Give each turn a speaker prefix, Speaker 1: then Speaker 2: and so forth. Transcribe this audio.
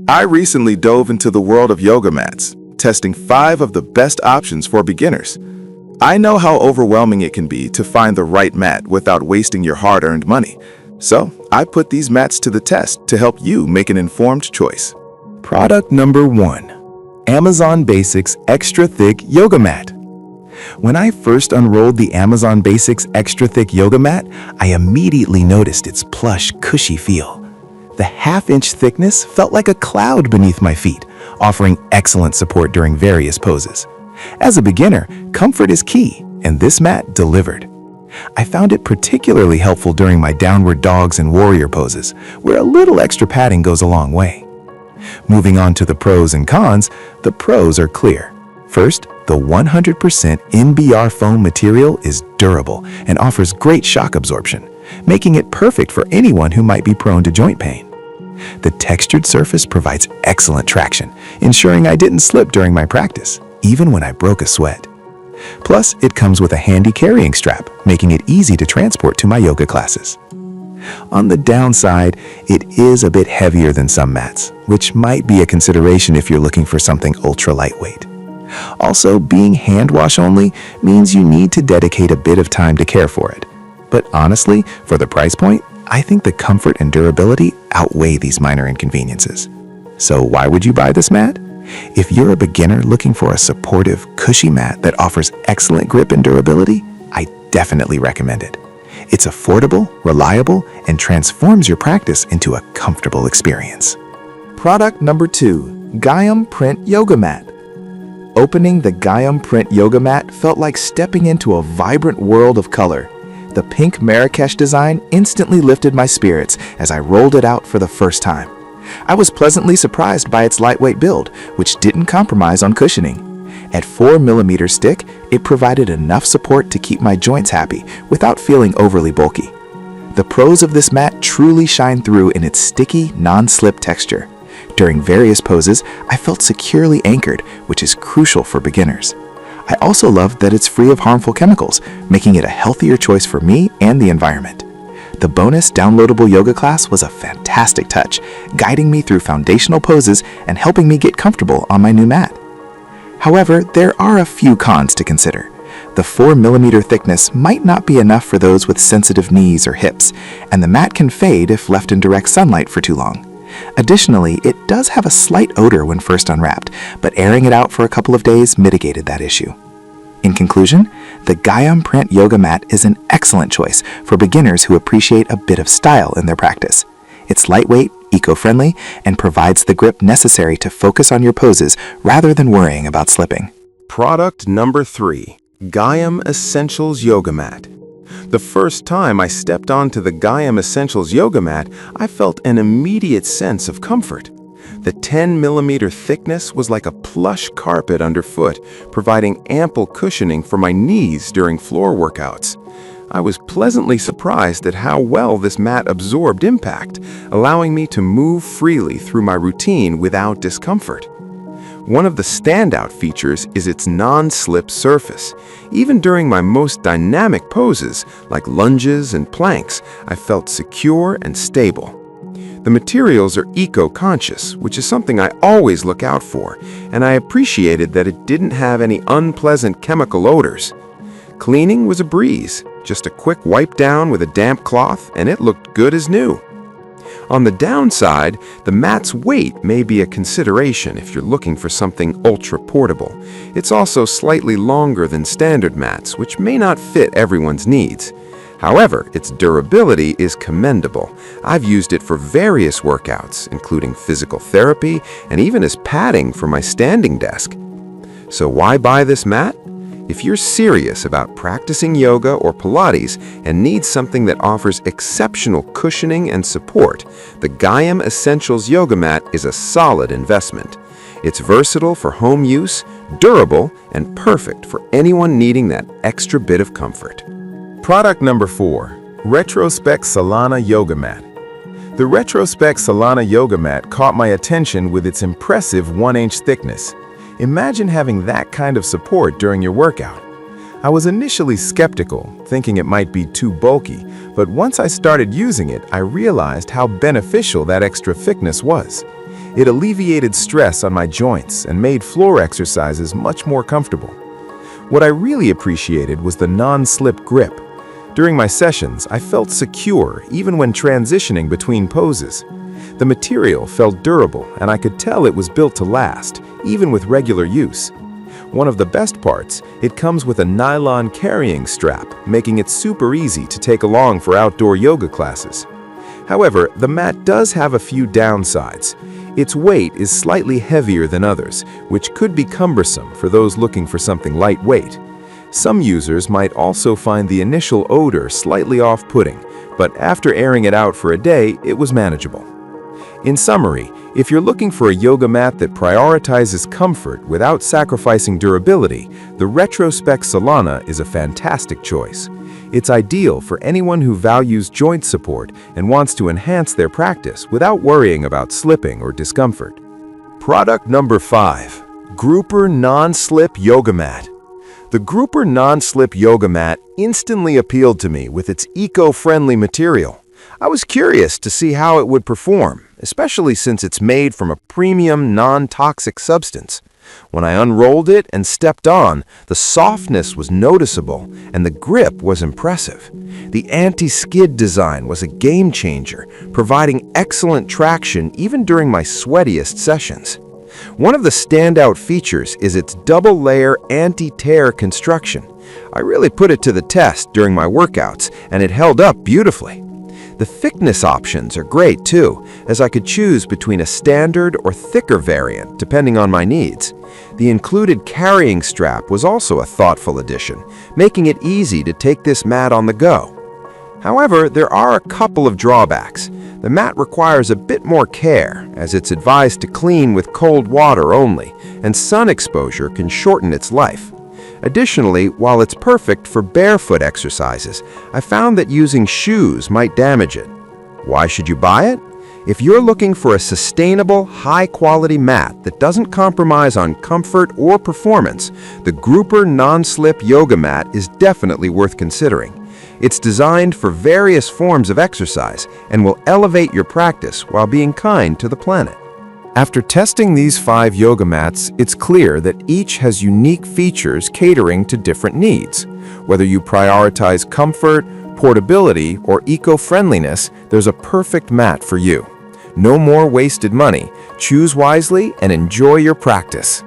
Speaker 1: I recently dove into the world of yoga mats, testing 5 of the best options for beginners. I know how overwhelming it can be to find the right mat without wasting your hard-earned money. So, I put these mats to the test to help you make an informed choice.
Speaker 2: Product number 1. Amazon Basics Extra Thick Yoga Mat. When I first unrolled the Amazon Basics Extra Thick Yoga Mat, I immediately noticed its plush, cushy feel. The half-inch thickness felt like a cloud beneath my feet, offering excellent support during various poses. As a beginner, comfort is key, and this mat delivered. I found it particularly helpful during my downward dogs and warrior poses, where a little extra padding goes a long way. Moving on to the pros and cons, the pros are clear. First, the 100% NBR foam material is durable and offers great shock absorption, making it perfect for anyone who might be prone to joint pain. The textured surface provides excellent traction, ensuring I didn't slip during my practice, even when I broke a sweat. Plus, it comes with a handy carrying strap, making it easy to transport to my yoga classes. On the downside, it is a bit heavier than some mats, which might be a consideration if you're looking for something ultra lightweight. Also, being hand wash only means you need to dedicate a bit of time to care for it. But honestly, for the price point, I think the comfort and durability outweigh these minor inconveniences. So why would you buy this mat? If you're a beginner looking for a supportive, cushy mat that offers excellent grip and durability, I definitely recommend it. It's affordable, reliable, and transforms your practice into a comfortable experience.
Speaker 3: Product number 2. Gayam Print Yoga Mat. Opening the Gayam Print Yoga Mat felt like stepping into a vibrant world of color. The pink Marrakesh design instantly lifted my spirits as I rolled it out for the first time. I was pleasantly surprised by its lightweight build, which didn't compromise on cushioning. At 4mm thick, it provided enough support to keep my joints happy without feeling overly bulky. The pros of this mat truly shine through in its sticky, non-slip texture. During various poses, I felt securely anchored, which is crucial for beginners. I also love that it's free of harmful chemicals, making it a healthier choice for me and the environment. The bonus downloadable yoga class was a fantastic touch, guiding me through foundational poses and helping me get comfortable on my new mat. However, there are a few cons to consider. The 4mm thickness might not be enough for those with sensitive knees or hips, and the mat can fade if left in direct sunlight for too long. Additionally, it does have a slight odor when first unwrapped, but airing it out for a couple of days mitigated that issue. In conclusion, the Gayam Print Yoga Mat is an excellent choice for beginners who appreciate a bit of style in their practice. It's lightweight, eco-friendly, and provides the grip necessary to focus on your poses rather than worrying about slipping.
Speaker 2: Product number 3. Gayam Essentials Yoga Mat. The first time I stepped onto the Gayam Essentials Yoga Mat, I felt an immediate sense of comfort. The 10mm thickness was like a plush carpet underfoot, providing ample cushioning for my knees during floor workouts. I was pleasantly surprised at how well this mat absorbed impact, allowing me to move freely through my routine without discomfort. One of the standout features is its non-slip surface. Even during my most dynamic poses, like lunges and planks, I felt secure and stable. The materials are eco-conscious, which is something I always look out for, and I appreciated that it didn't have any unpleasant chemical odors. Cleaning was a breeze, just a quick wipe down with a damp cloth, and it looked good as new. On the downside, the mat's weight may be a consideration if you're looking for something ultra-portable. It's also slightly longer than standard mats, which may not fit everyone's needs. However, its durability is commendable. I've used it for various workouts, including physical therapy and even as padding for my standing desk. So why buy this mat? If you're serious about practicing yoga or Pilates and need something that offers exceptional cushioning and support, the Gayam Essentials Yoga Mat is a solid investment. It's versatile for home use, durable, and perfect for anyone needing that extra bit of comfort.
Speaker 1: Product number 4. Retrospect Solana Yoga Mat. The Retrospect Solana Yoga Mat caught my attention with its impressive 1-inch thickness. Imagine having that kind of support during your workout. I was initially skeptical, thinking it might be too bulky, but once I started using it, I realized how beneficial that extra thickness was. It alleviated stress on my joints and made floor exercises much more comfortable. What I really appreciated was the non-slip grip. During my sessions, I felt secure even when transitioning between poses. The material felt durable, and I could tell it was built to last, even with regular use. One of the best parts, it comes with a nylon carrying strap, making it super easy to take along for outdoor yoga classes. However, the mat does have a few downsides. Its weight is slightly heavier than others, which could be cumbersome for those looking for something lightweight. Some users might also find the initial odor slightly off-putting, but after airing it out for a day, it was manageable. In summary, if you're looking for a yoga mat that prioritizes comfort without sacrificing durability, the RetroSpec Solana is a fantastic choice. It's ideal for anyone who values joint support and wants to enhance their practice without worrying about slipping or discomfort.
Speaker 2: Product number 5. Grouper Non-Slip Yoga Mat. The Grouper Non-Slip Yoga Mat instantly appealed to me with its eco-friendly material. I was curious to see how it would perform, especially since it's made from a premium non-toxic substance. When I unrolled it and stepped on, the softness was noticeable and the grip was impressive. The anti-skid design was a game changer, providing excellent traction even during my sweatiest sessions. One of the standout features is its double-layer anti-tear construction. I really put it to the test during my workouts, and it held up beautifully. The thickness options are great too, as I could choose between a standard or thicker variant depending on my needs. The included carrying strap was also a thoughtful addition, making it easy to take this mat on the go. However, there are a couple of drawbacks. The mat requires a bit more care, as it's advised to clean with cold water only, and sun exposure can shorten its life. Additionally, while it's perfect for barefoot exercises, I found that using shoes might damage it. Why should you buy it? If you're looking for a sustainable, high-quality mat that doesn't compromise on comfort or performance, the Grouper Non-Slip Yoga Mat is definitely worth considering. It's designed for various forms of exercise and will elevate your practice while being kind to the planet.
Speaker 1: After testing these 5 yoga mats, it's clear that each has unique features catering to different needs. Whether you prioritize comfort, portability, or eco-friendliness, there's a perfect mat for you. No more wasted money. Choose wisely and enjoy your practice.